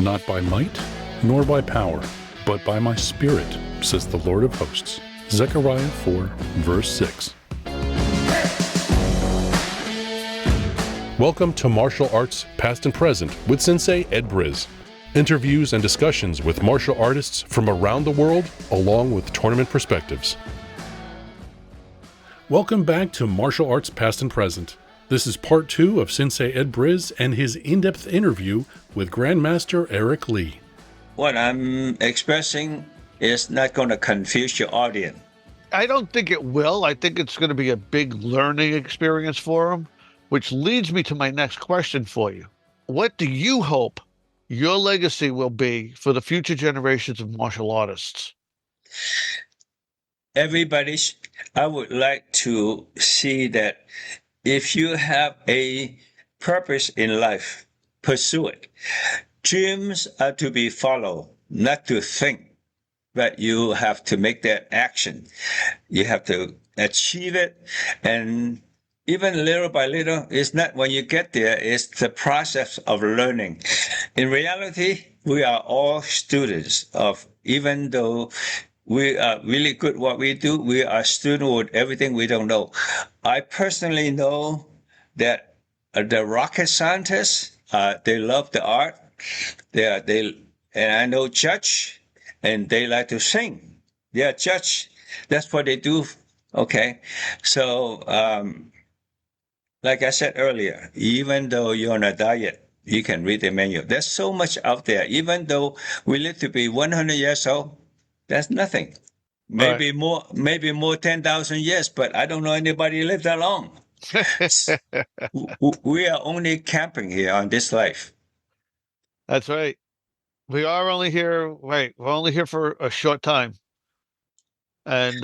Not by might, nor by power, but by my Spirit, says the Lord of hosts. Zechariah 4, verse 6. Welcome to Martial Arts Past and Present with Sensei Ed Brizz. Interviews and discussions with martial artists from around the world, along with tournament perspectives. Welcome back to Martial Arts Past and Present. This is part 2 of Sensei Ed Brizz and his in-depth interview with Grandmaster Eric Lee. What I'm expressing is not going to confuse your audience. I don't think it will. I think it's going to be a big learning experience for him, which leads me to my next question for you. What do you hope your legacy will be for the future generations of martial artists? I would like to see that if you have a purpose in life, pursue it. Dreams are to be followed, not to think, but you have to make that action. You have to achieve it, and even little by little, it's not when you get there, it's the process of learning. In reality, we are all students of, even though we are really good at what we do, we are students with everything we don't know. I personally know that the rocket scientists, they love the art. And I know judge, and they like to sing. They are judge. That's what they do. Okay. So, like I said earlier, even though you're on a diet, you can read the menu. There's so much out there. Even though we live to be 100 years old, that's nothing. Maybe more 10,000 years, but I don't know anybody who lived that long. We are only camping here on this life. That's right. We are only here, we're only here for a short time. And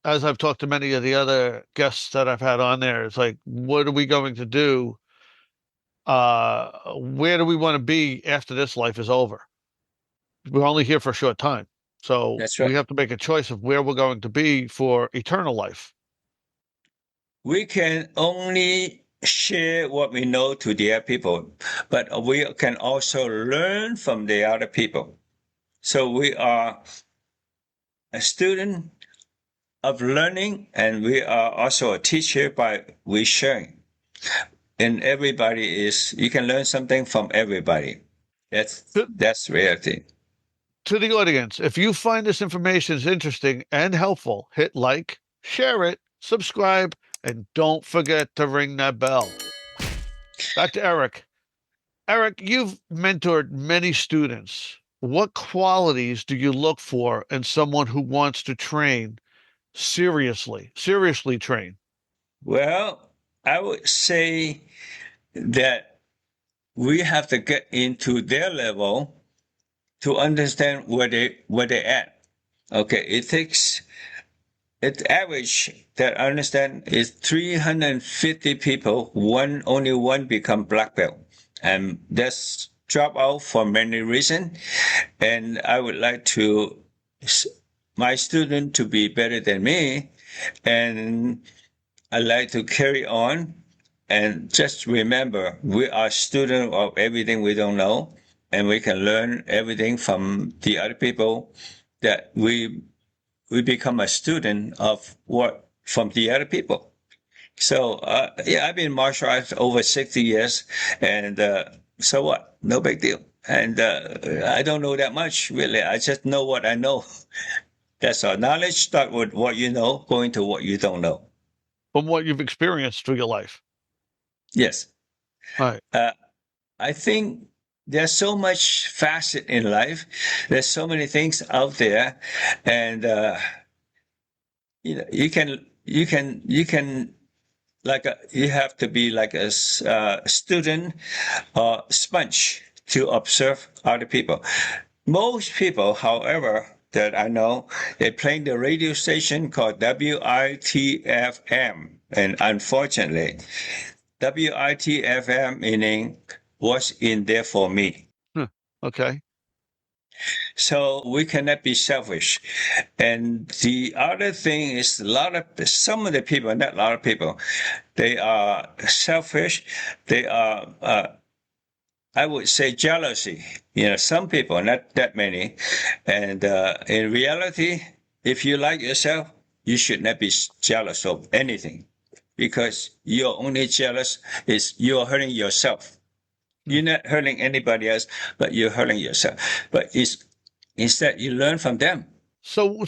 as I've talked to many of the other guests that I've had on there, it's like, what are we going to do? Where do we want to be after this life is over? We're only here for a short time. So That's right. We have to make a choice of where we're going to be for eternal life. We can only share what we know to the other people, but we can also learn from the other people. So we are a student of learning, and we are also a teacher by we sharing. And you can learn something from everybody. That's reality. To the audience, if you find this information is interesting and helpful, hit like, share it, subscribe, and don't forget to ring that bell. Back to Eric. Eric, you've mentored many students. What qualities do you look for in someone who wants to train seriously train? Well, I would say that we have to get into their level to understand where they're at. Okay, it's average that I understand is 350 people, only one become black belt. And that's drop out for many reasons. And I would like my student to be better than me. And I like to carry on. And just remember, we are students of everything we don't know. And we can learn everything from the other people that we become a student of from the other people. So, I've been martial arts over 60 years, and so what? No big deal. And I don't know that much, really. I just know what I know. That's all. Knowledge start with what you know, going to what you don't know. From what you've experienced through your life. Yes. All right. I think there's so much facet in life. There's so many things out there, and you can you have to be like a student or sponge to observe other people. Most people, however, that I know, they playing the radio station called WITFM, and unfortunately, WITFM meaning what's in there for me. Okay. So we cannot be selfish. And the other thing is some of the people, not a lot of people, they are selfish. They are, I would say jealousy. Some people, not that many. And in reality, if you like yourself, you should not be jealous of anything, because you're only jealous is you're hurting yourself. You're not hurting anybody else, but you're hurting yourself. But instead, you learn from them. So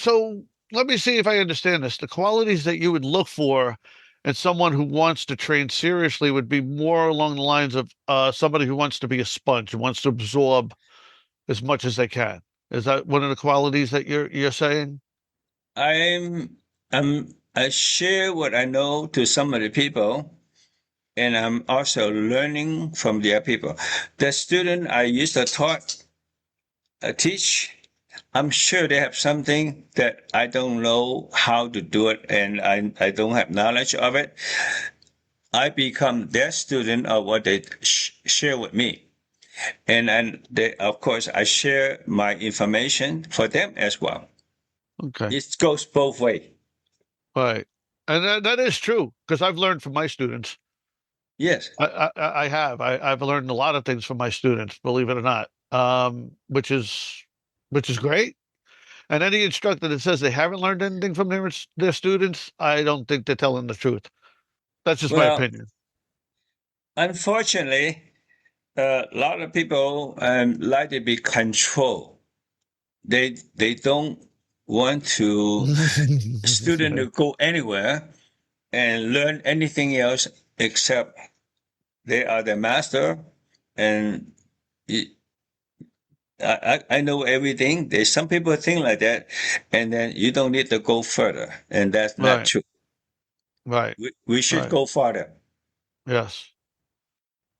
let me see if I understand this. The qualities that you would look for in someone who wants to train seriously would be more along the lines of somebody who wants to be a sponge, who wants to absorb as much as they can. Is that one of the qualities that you're saying? I share what I know to some of the people, and I'm also learning from their people. The student I used to teach, I'm sure they have something that I don't know how to do it, and I don't have knowledge of it. I become their student of what they share with me. And of course, I share my information for them as well. Okay. It goes both ways. Right. And that is true, because I've learned from my students. Yes. I have. I've learned a lot of things from my students, believe it or not, which is great. And any instructor that says they haven't learned anything from their students, I don't think they're telling the truth. That's just my Well, opinion. unfortunately, a lot of people like to be controlled. They don't want to student to go anywhere and learn anything else except they are the master, and I know everything. There's some people think like that, and then you don't need to go further, and that's not Right. true. Right. We should Right. go farther. Yes.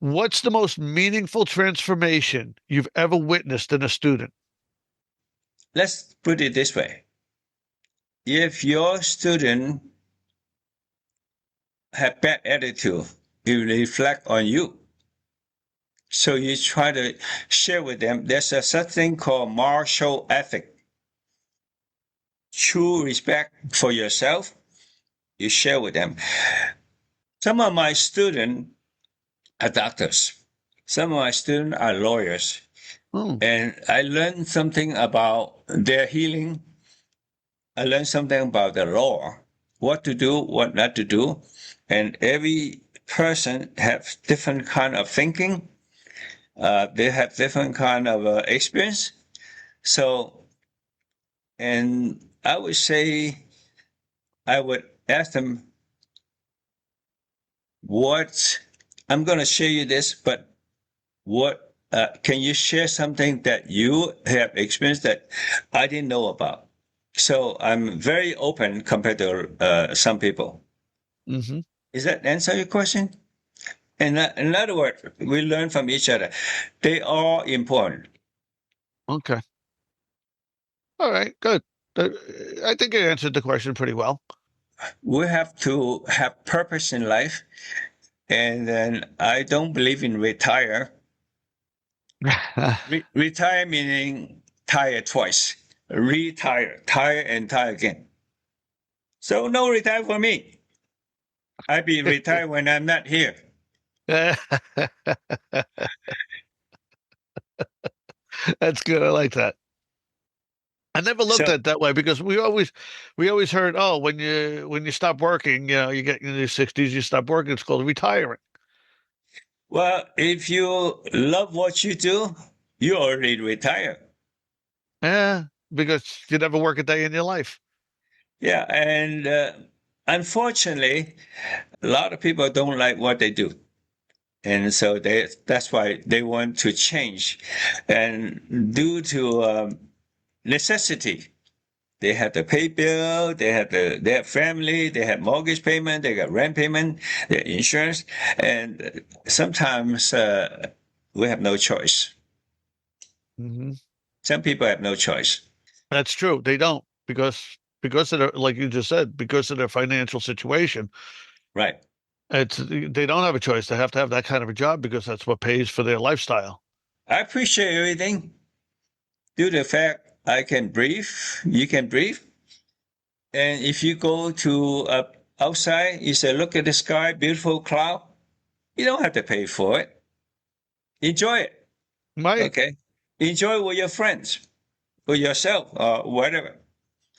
What's the most meaningful transformation you've ever witnessed in a student? Let's put it this way. If your student have bad attitude, it will reflect on you. So you try to share with them. There's a such thing called martial ethic. True respect for yourself, you share with them. Some of my students are doctors. Some of my students are lawyers. Oh, And I learned something about their healing. I learned something about the law, what to do, what not to do. And every person have different kind of thinking. They have different kind of experience. So, and I would say, I would ask them, I'm going to share you this, but can you share something that you have experienced that I didn't know about? So I'm very open compared to some people. mm-hmm. Does that answer your question? In other words, we learn from each other. They are important. Okay. All right. Good. I think you answered the question pretty well. We have to have purpose in life. And then I don't believe in retire. Retire meaning tire twice. Retire, tire and tire again. So no retire for me. I be retired when I'm not here. That's good. I like that. I never looked So, at it that way, because we always heard, oh, when you stop working, you get in your 60s, you stop working, it's called retiring. well, if you love what you do, you already retire. Yeah, because you never work a day in your life. Yeah, and unfortunately, a lot of people don't like what they do. And so that's why they want to change. And due to necessity, they have to pay bill, they have family, they have mortgage payment, they got rent payment, their insurance, and sometimes we have no choice. Mm-hmm. Some people have no choice. That's true. They don't, because of their, like you just said, because of their financial situation. Right. They don't have a choice. They have to have that kind of a job, because that's what pays for their lifestyle. I appreciate everything. Due to the fact I can breathe, you can breathe. And if you go to outside, you say, look at the sky, beautiful cloud. You don't have to pay for it. Enjoy it. Right. Okay. Enjoy with your friends, with yourself, or whatever.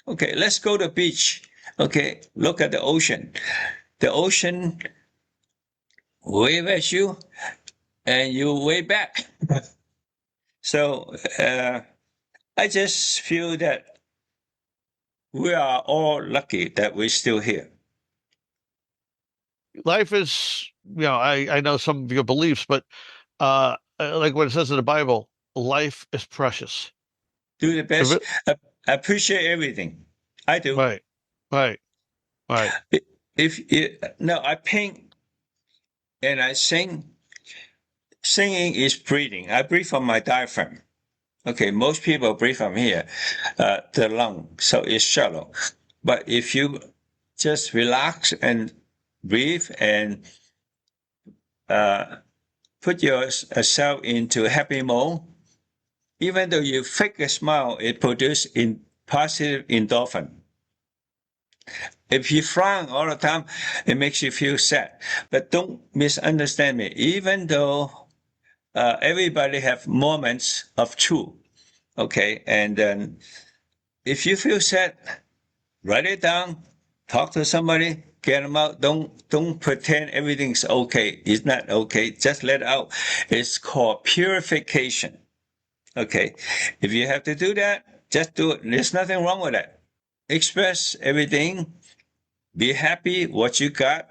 Okay, let's go to the beach. Okay, look at the ocean. The ocean wave at you, and you wave back. So I just feel that we are all lucky that we're still here. Life is, I know some of your beliefs, but like what it says in the Bible, life is precious. Do the If best. it, Appreciate everything. I do. right, right, right. No, I paint and I sing. Singing is breathing. I breathe from my diaphragm. Okay, most people breathe from here, the lung, so it's shallow. But if you just relax and breathe and put yourself into happy mode, even though you fake a smile, it produces positive endorphin. If you frown all the time, it makes you feel sad. But don't misunderstand me. Even though everybody have moments of truth, okay, and then if you feel sad, write it down, talk to somebody, get them out. Don't pretend everything's okay. It's not okay. Just let it out. It's called purification. Okay, if you have to do that, just do it. There's nothing wrong with that. Express everything. Be happy what you got.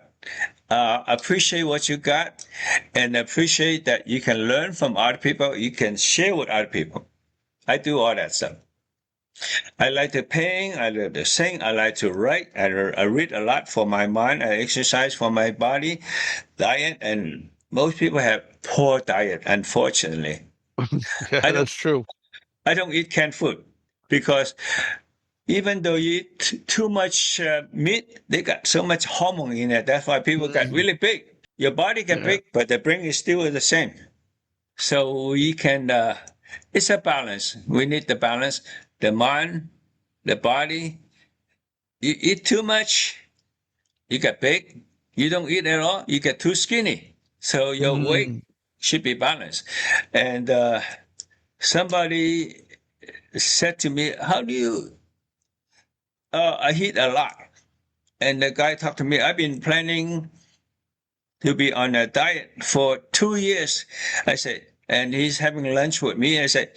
Appreciate what you got, and appreciate that you can learn from other people. You can share with other people. I do all that stuff. I like to paint. I like to sing. I like to write. I read a lot for my mind. I exercise for my body. Diet, and most people have poor diet, unfortunately. Yeah, I don't. that's true. I don't eat canned food because even though you eat too much meat, they got so much hormone in it. That's why people got really big. Your body get Yeah. big, but the brain is still the same. So we can. It's a balance. We need the balance. The mind, the body. You eat too much, you get big. You don't eat at all, you get too skinny. So your weight Mm. should be balanced. And somebody said to me, "How do you?" I eat a lot. And the guy talked to me. I've been planning to be on a diet for 2 years. I said, and he's having lunch with me. I said,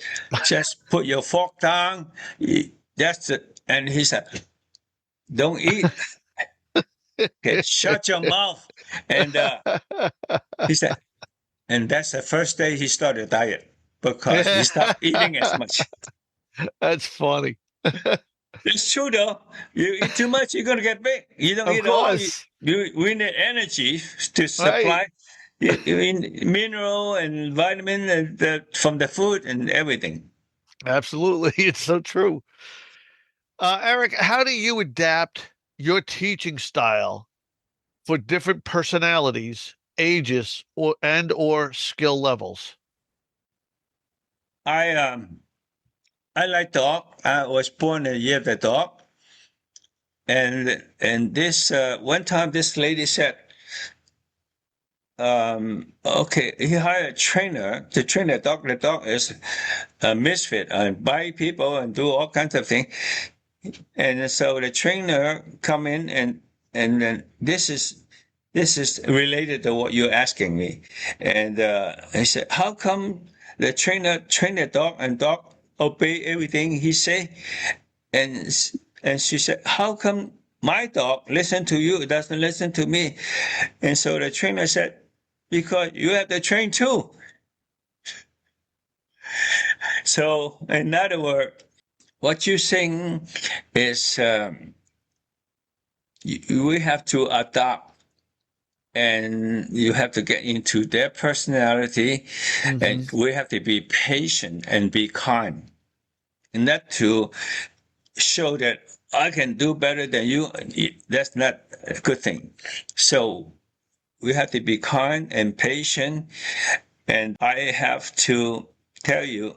just put your fork down. That's it. And he said, don't eat. Okay, shut your mouth. And he said, and that's the first day he started diet because he stopped eating as much. That's funny. It's true though. You eat too much, you're gonna get big. You don't Of eat at all. course. We need energy to Right. supply mineral and vitamin from the food and everything. Absolutely. It's so true. Eric, how do you adapt your teaching style for different personalities, ages, or skill levels? I I like dog. I was born a year of the dog, and this one time this lady said, okay, he hired a trainer to train the dog. The dog is a misfit and bite people and do all kinds of things. And so the trainer come in and then this is related to what you're asking me. And he said, how come the trainer train the dog and dog obey everything he say? And and she said, how come my dog listen to you, it doesn't listen to me? And so the trainer said, because you have to train too. So in other words, what you're saying is we have to adapt and you have to get into their personality and we have to be patient and be kind. And that to show that I can do better than you, that's not a good thing. So we have to be kind and patient. And I have to tell you,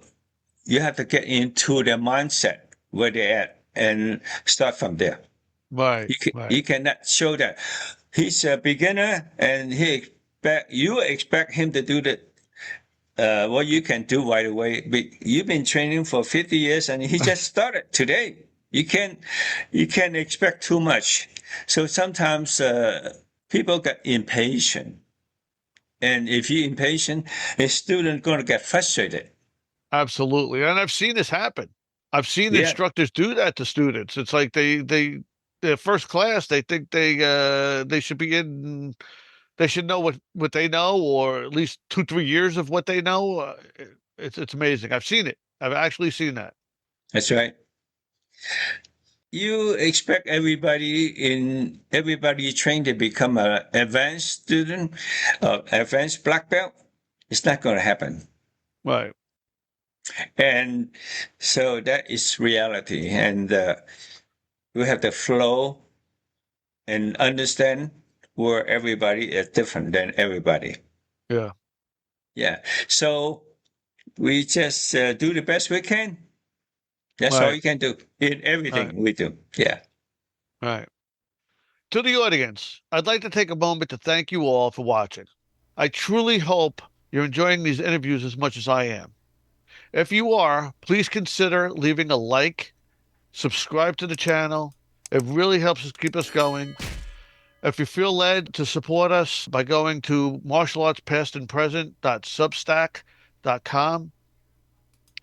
you have to get into their mindset where they're at and start from there. Right. You cannot show that he's a beginner and you expect him to do what you can do right away. But you've been training for 50 years and he just started today. You can't expect too much. So sometimes people get impatient. And if you're impatient, a student going to get frustrated. Absolutely. And I've seen this happen. I've seen Yeah, instructors do that to students. It's like their first class, they think they should be in, they should know what they know, or at least 2, 3 years of what they know. It's amazing. I've seen it. I've actually seen that. that's right. You expect everybody trained to become an advanced student, advanced black belt. It's not going to happen. Right. And so that is reality. And we have to flow and understand where everybody is different than everybody. Yeah. Yeah. So we just do the best we can. That's all Right. you can do in everything Right. we do. Yeah. Right. To the audience, I'd like to take a moment to thank you all for watching. I truly hope you're enjoying these interviews as much as I am. If you are, please consider leaving a like, subscribe to the channel. It really helps us keep us going. If you feel led to support us by going to martialartspastandpresent.substack.com,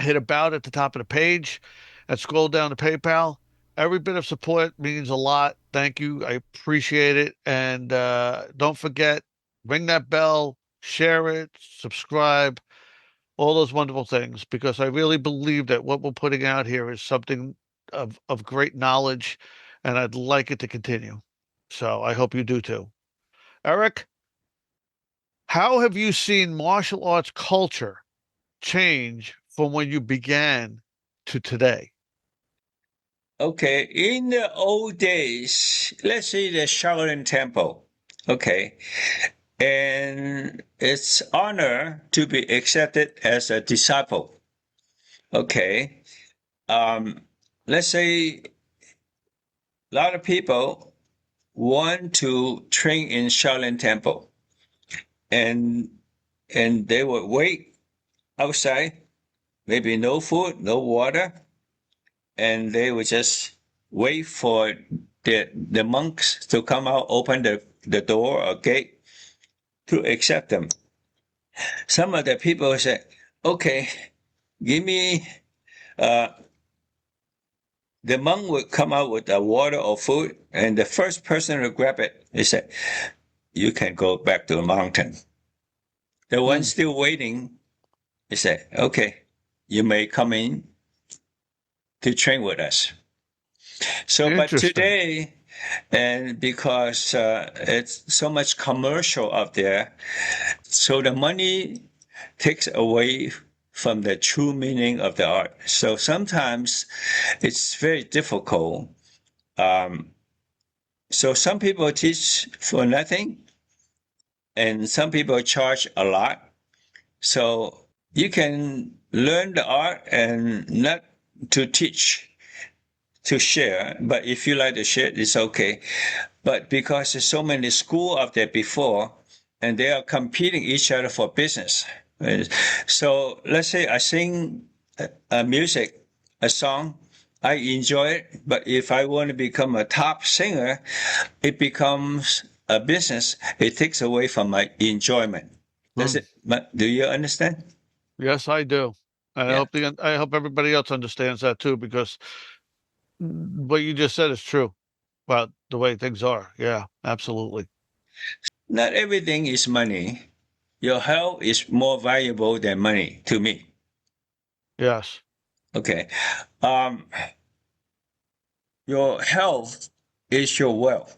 hit about at the top of the page and scroll down to PayPal. Every bit of support means a lot. Thank you. I appreciate it. And don't forget, ring that bell, share it, subscribe, all those wonderful things, because I really believe that what we're putting out here is something of great knowledge, and I'd like it to continue. So I hope you do too. Eric, how have you seen martial arts culture change from when you began to today? Okay. In the old days, let's say the Shaolin Temple. Okay. And it's honor to be accepted as a disciple. Okay. Let's say a lot of people want to train in Shaolin Temple, and they would wait outside, maybe no food, no water, and they would just wait for the monks to come out, open the door or gate to accept them. Some of the people said, okay, give me, the monk would come out with the water or food, and the first person to grab it, they said, you can go back to the mountain. The one still waiting, they said, okay, you may come in to train with us. So, but Interesting. today, and because it's so much commercial out there, so the money takes away from the true meaning of the art. So sometimes it's very difficult. So some people teach for nothing, and some people charge a lot. So you can learn the art and not to teach, to share. But if you like to share, it's okay. But because there's so many schools out there before, and they are competing each other for business. So let's say I sing a music, a song, I enjoy it. But if I want to become a top singer, it becomes a business. It takes away from my enjoyment. Does it? Do you understand? Yes, I do. And Yeah. I hope everybody else understands that too, because what you just said is true about the way things are. Yeah, absolutely. Not everything is money. Your health is more valuable than money to me. Yes. Okay. Um, your health is your wealth.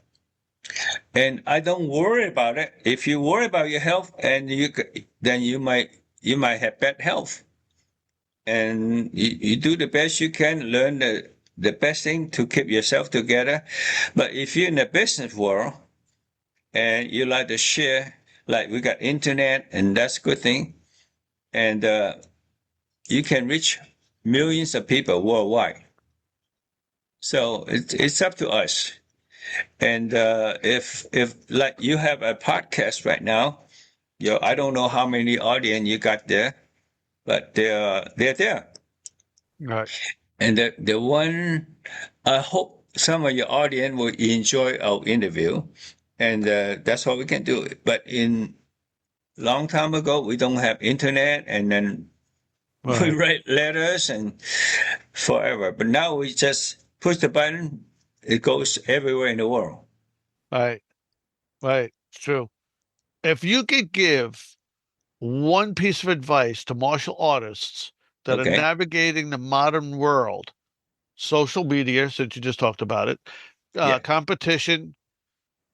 And I don't worry about it. If you worry about your health, and then you might have bad health. And you do the best you can, learn the best thing to keep yourself together. But if you're in the business world and you like to share, like we got internet, and that's a good thing. And you can reach millions of people worldwide. So it's up to us. And if like you have a podcast right now, I don't know how many audience you got there, but they're there. Right. And the one, I hope some of your audience will enjoy our interview, and that's what we can do. But in long time ago, we don't have internet, and then we Right. write letters and forever. But now we just push the button, it goes everywhere in the world. Right. Right. It's true. If you could give one piece of advice to martial artists that are Okay. navigating the modern world, social media, since you just talked about it, Yeah. competition,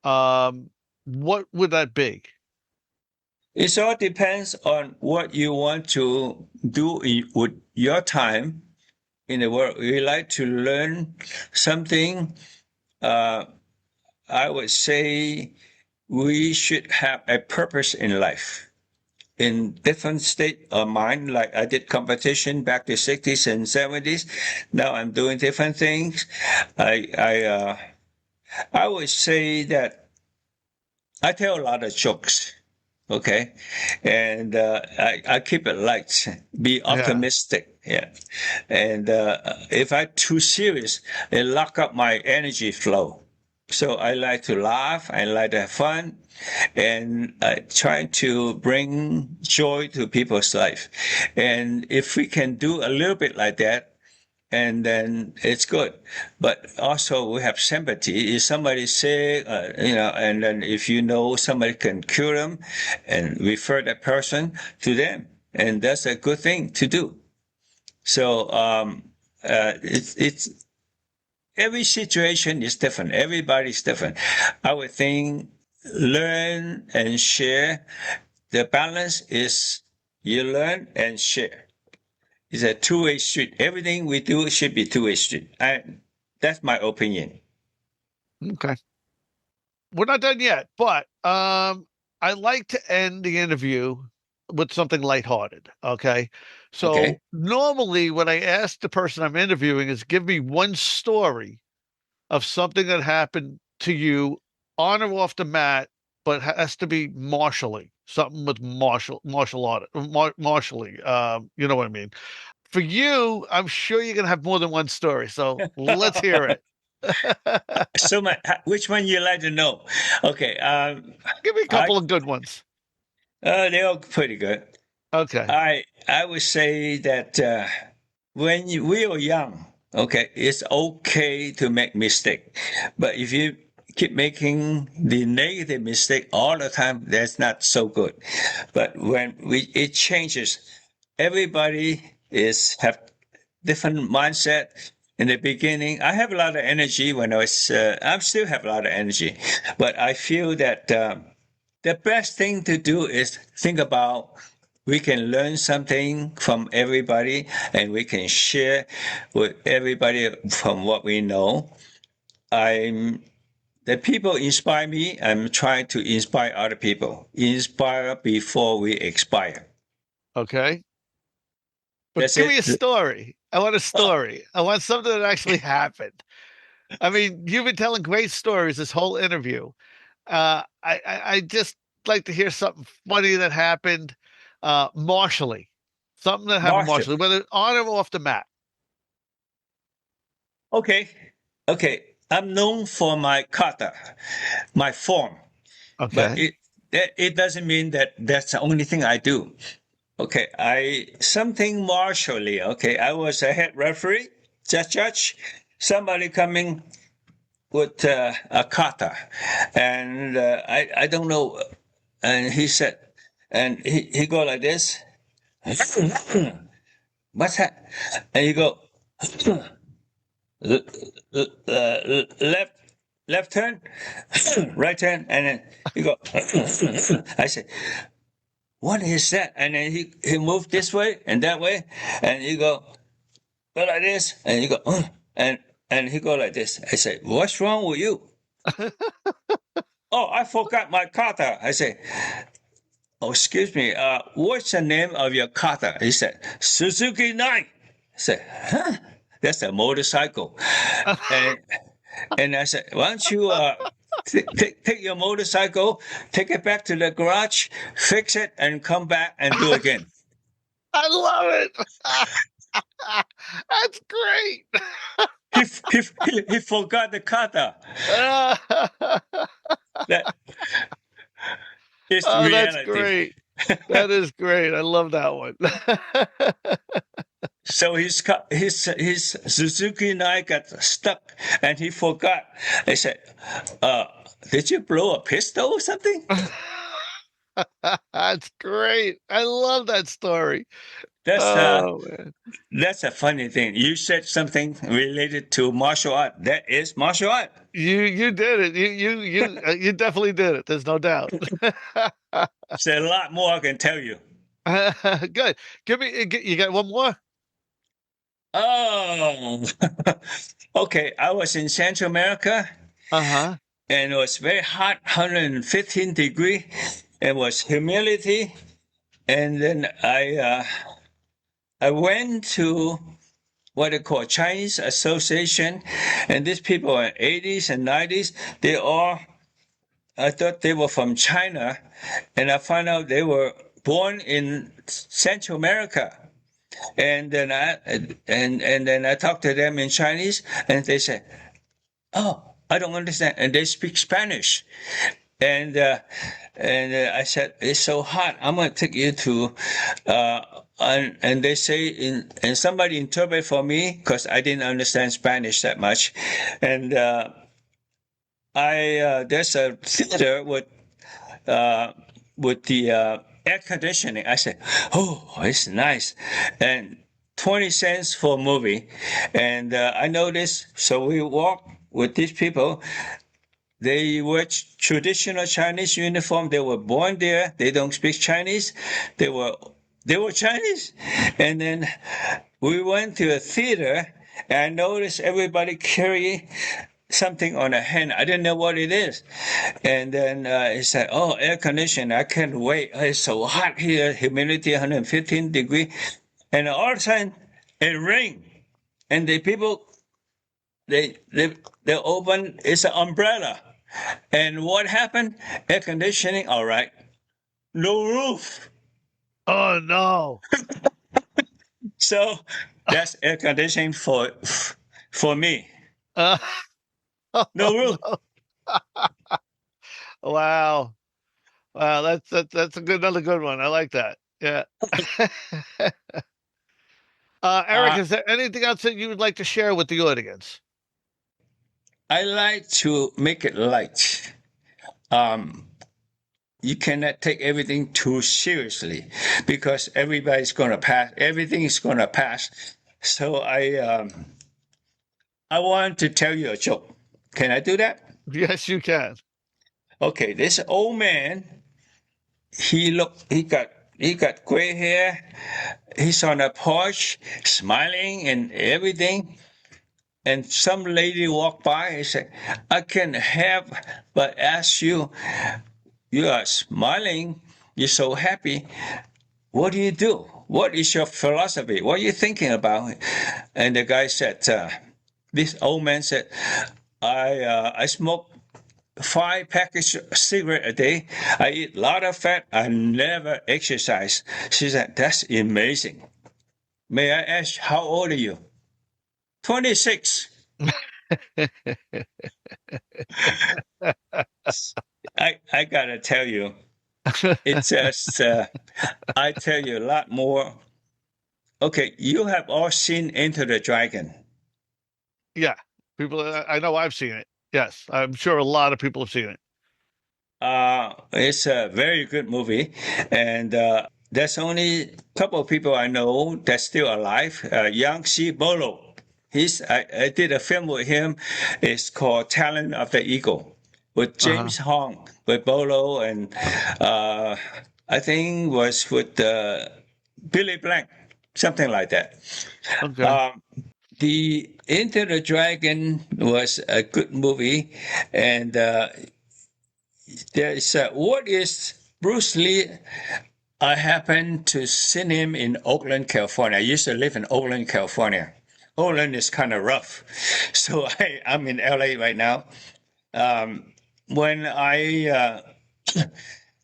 what would that be? It all depends on what you want to do with your time in the world. You like to learn something. Uh, I would say we should have a purpose in life. In different state of mind, like I did competition back to 60s and 70s. Now I'm doing different things. I would say that I tell a lot of jokes. Okay, and I keep it light, be Yeah. optimistic. Yeah, and if I'm too serious, it lock up my energy flow. So I like to laugh, I like to have fun, and I try to bring joy to people's life. And if we can do a little bit like that, and then it's good. But also we have sympathy. If somebody's sick, and then if you know somebody can cure them, and refer that person to them, and that's a good thing to do. So it's every situation is different. Everybody's different. I would think learn and share. The balance is you learn and share. It's a two-way street. Everything we do should be two-way street. That's my opinion. Okay. We're not done yet, but I like to end the interview with something lighthearted. Okay. So Okay. normally what I ask the person I'm interviewing is give me one story of something that happened to you on or off the mat, but has to be martially, something with martial art, martially. You know what I mean? For you, I'm sure you're gonna have more than one story. So let's hear it. So which one you like to know? Okay. Give me a I couple of good ones. they're all pretty good. Okay. I would say that when we are young, okay, it's okay to make mistake, but if you keep making the negative mistake all the time, that's not so good. But when it changes, everybody is have different mindset. In the beginning, I have a lot of energy when I still have a lot of energy, but I feel that the best thing to do is think about we can learn something from everybody and we can share with everybody from what we know. The people inspire me. I'm trying to inspire other people. Inspire before we expire. Okay. But That's give me a it. story. I want a Oh, story. I want something that actually happened. I mean, you've been telling great stories this whole interview. I just like to hear something funny that happened martially. Something that happened Marshall. martially, whether on or off the mat. Okay. Okay. I'm known for my kata, my form, but Okay. it doesn't mean that that's the only thing I do. Okay, something martially. Okay, I was a head referee, judge. Somebody coming with a kata, and I don't know, and he said, and he go like this. What's that? And he go left turn, right turn, and then he go. I said, what is that? And then he moved this way and that way, and you go like this, and you go, and he go like this. I say, what's wrong with you? Oh, I forgot my kata. I say, oh, excuse me. What's the name of your kata? He said, Suzuki 9. I said, huh? That's a motorcycle. And and I said, why don't you take your motorcycle, take it back to the garage, fix it, and come back and do it again. I love it. That's great. He forgot the kata. That is Oh, that's reality. great. That is great. I love that one. So his Suzuki knife got stuck, and he forgot. I said, "Did you blow a pistol or something?" That's great. I love that story. That's Oh man. that's a funny thing. You said something related to martial art. That is martial art. You did it. You definitely did it. There's no doubt. There's a lot more I can tell you. Good. Give me you got one more? Oh, okay. I was in Central America, Uh-huh. and it was very hot, 115 degree. It was humidity, and then I went to what they call Chinese Association, and these people are 80s and 90s. They all, I thought they were from China, and I found out they were born in Central America. And then I talked to them in Chinese, and they said, "Oh, I don't understand," and they speak Spanish. And I said, "It's so hot. I'm going to take you to," and they say, and somebody interpret for me because I didn't understand Spanish that much, and there's a theater with the air conditioning. I said, "Oh, it's nice," and 20 cents for a movie, and I noticed. So we walk with these people. They wear traditional Chinese uniform. They were born there. They don't speak Chinese. They were Chinese. And then we went to a theater, and I noticed everybody carry something on a hand. I didn't know what it is. And then he said, "Oh, air conditioning. I can't wait. It's so hot here. Humidity 115 degree." And all of a sudden, it rained. And the people, they open, it's an umbrella. And what happened? Air conditioning, all right. No roof. Oh no. So that's air conditioning for me. Uh, No roof. no. Wow. Wow, that's a good another good one. I like that. Yeah. Eric, Uh, is there anything else that you would like to share with the audience? I like to make it light. You cannot take everything too seriously because everybody's going to pass. Everything is going to pass. So I want to tell you a joke. Can I do that? Yes, you can. Okay, this old man, he got gray hair. He's on a porch, smiling and everything. And some lady walked by and said, "I can help but ask you, you are smiling, you're so happy. What do you do? What is your philosophy? What are you thinking about?" And the guy said, this old man said, I smoke 5 packages of cigarette a day. I eat a lot of fat. I never exercise. She said, "That's amazing. May I ask, how old are you?" 26. I gotta tell you, it's just, I tell you a lot more. Okay, you have all seen Enter the Dragon. Yeah. People I know I've seen it. Yes. I'm sure a lot of people have seen it. It's a very good movie, and there's only a couple of people I know that's still alive. Yang Si Bolo. I did a film with him. It's called Talent of the Eagle with Uh-huh. James Hong, with Bolo, and I think was with Billy Blank, something like that. Okay. Um, the Enter the Dragon was a good movie, and there's what is Bruce Lee? I happened to see him in Oakland, California. I used to live in Oakland, California. Oakland is kind of rough, so I'm in LA right now. When I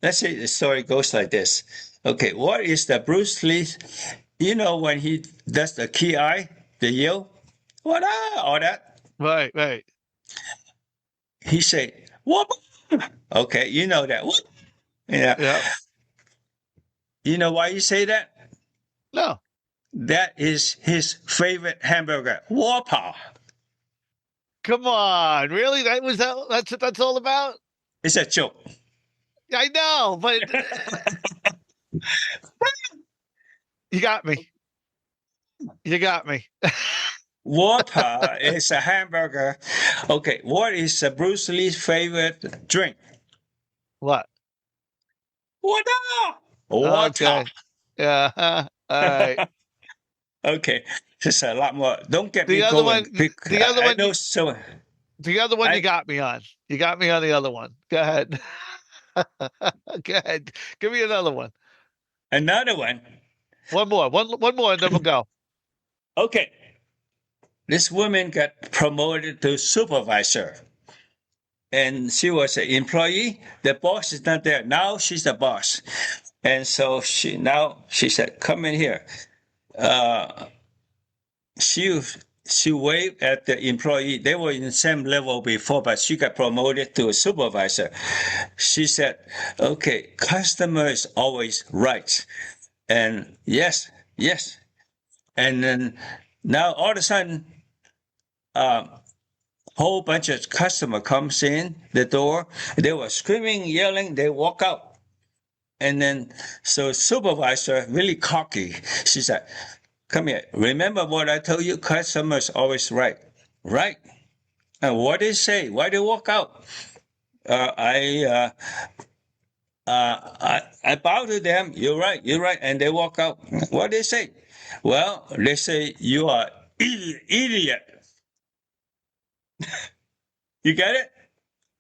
let's say the story goes like this. Okay, what is the Bruce Lee? You know when he does the key eye, the yell, what all that? Right. He say, what? Okay, you know that. What? Yeah. Yeah. You know why you say that? No. That is his favorite hamburger, Whopper. Come on. Really? That's what that's all about? It's a joke. I know, but you got me. You got me. Whopper is a hamburger. Okay, what is Bruce Lee's favorite drink? What? Water. Water. Okay. Yeah. All right. Okay, just a lot more. Don't get The me other going. one, the other I one, know so. the other one you I got me on. You got me on the other one. Go ahead. Go ahead. Give me another one. another one. One more. One more, and then we'll go. Okay, this woman got promoted to supervisor, and she was an employee. The boss is not there now. She's the boss, and so she said, "Come in here." Uh, she she waved at the employee. They were in the same level before, but she got promoted to a supervisor. She said, "Okay, customer is always right." And yes. And then now all of a sudden, whole bunch of customer comes in the door. They were screaming, yelling. They walk out. And then, so supervisor, really cocky, she said, "Come here. Remember what I told you? Customers always right. Right. And what they say? Why they walk out? Uh, I, uh, I bow to them. You're right. You're right. And they walk out. What they say? Well, they say you are idiot. You get it?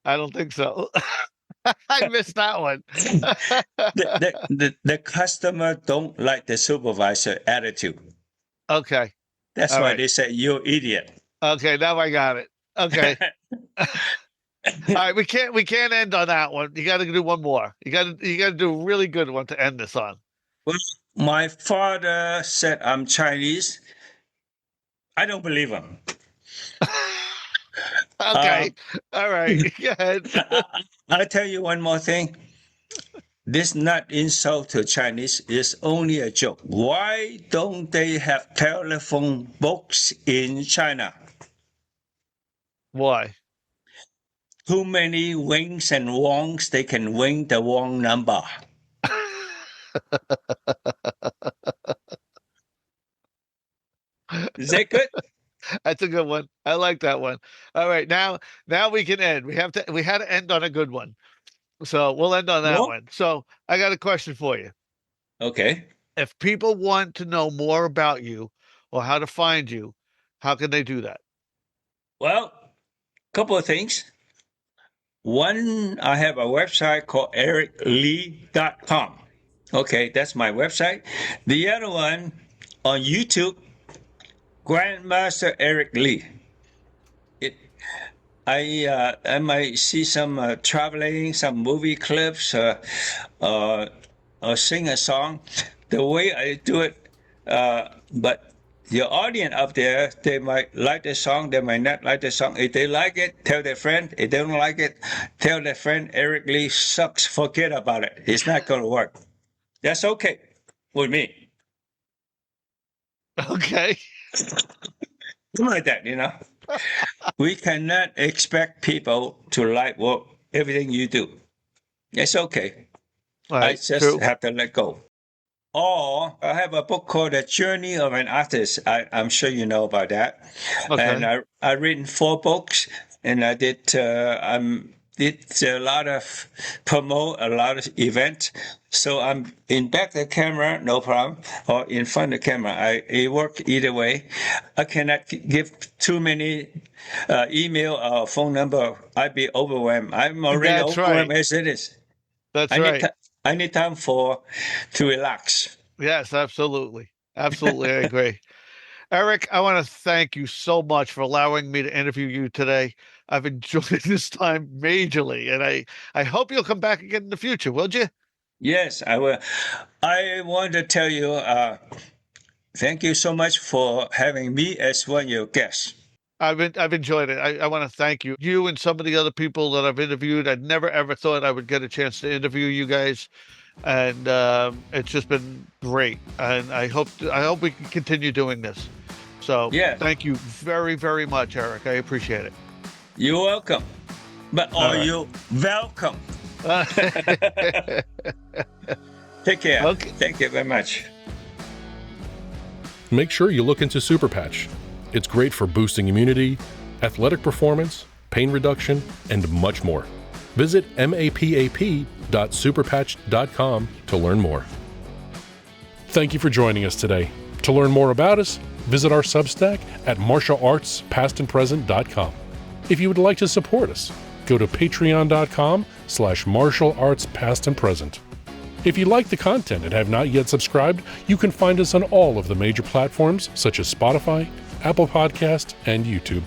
I don't think so. I missed that one. The customer don't like the supervisor attitude. Okay. That's All why right. they say you're idiot. Okay. Now I got it. Okay. All right. We can't end on that one. You got to do one more. You got to do a really good one to end this on. Well, my father said I'm Chinese. I don't believe him. Okay. All right. Go ahead. I'll tell you one more thing. This not insult to Chinese is only a joke. Why don't they have telephone books in China? Why? Too many wings and wongs, they can wing the wrong number. Is that good? That's a good one. I like that one. All right, now we can end. We had to end on a good one. So we'll end on that No? one. So I got a question for you. Okay. If people want to know more about you or how to find you, how can they do that? Well, couple of things. One, I have a website called ericlee.com. Okay, that's my website. The other one on YouTube, Grandmaster Eric Lee. It, I might see some traveling, some movie clips, or sing a song. The way I do it, but your audience up there, they might like the song, they might not like the song. If they like it, tell their friend. If they don't like it, tell their friend Eric Lee sucks. Forget about it. It's not going to work. That's okay with me. Okay. Like that, you know. We cannot expect people to like everything you do. It's okay. All I right. just True. have to let go. Or I have a book called The Journey of an Artist. I'm sure you know about that. And Okay. I written 4 books, and I did a lot of promote a lot of event. So I'm in back the camera, no problem, or in front of the camera. It work either way. I cannot give too many email or phone number. I'd be overwhelmed. I'm already That's overwhelmed right. as it is. That's I need right. to, I need time to relax. Yes, absolutely. Absolutely. I agree. Eric, I want to thank you so much for allowing me to interview you today. I've enjoyed this time majorly, and I hope you'll come back again in the future, will you? Yes, I will. I want to tell you, thank you so much for having me as one of your guests. I've enjoyed it. I want to thank you. You and some of the other people that I've interviewed. I'd never ever thought I would get a chance to interview you guys, and it's just been great. And I hope we can continue doing this. So Yeah, thank you very, very much, Eric. I appreciate it. you're welcome. But All are right. you welcome? Take care. Okay. Thank you very much. Make sure you look into Super Patch. It's great for boosting immunity, athletic performance, pain reduction, and much more. Visit mapap.superpatch.com to learn more. Thank you for joining us today. To learn more about us, visit our Substack at martialartspastandpresent.com. If you would like to support us, go to patreon.com/martialartspastandpresent. If you like the content and have not yet subscribed, you can find us on all of the major platforms such as Spotify, Apple Podcast, and YouTube.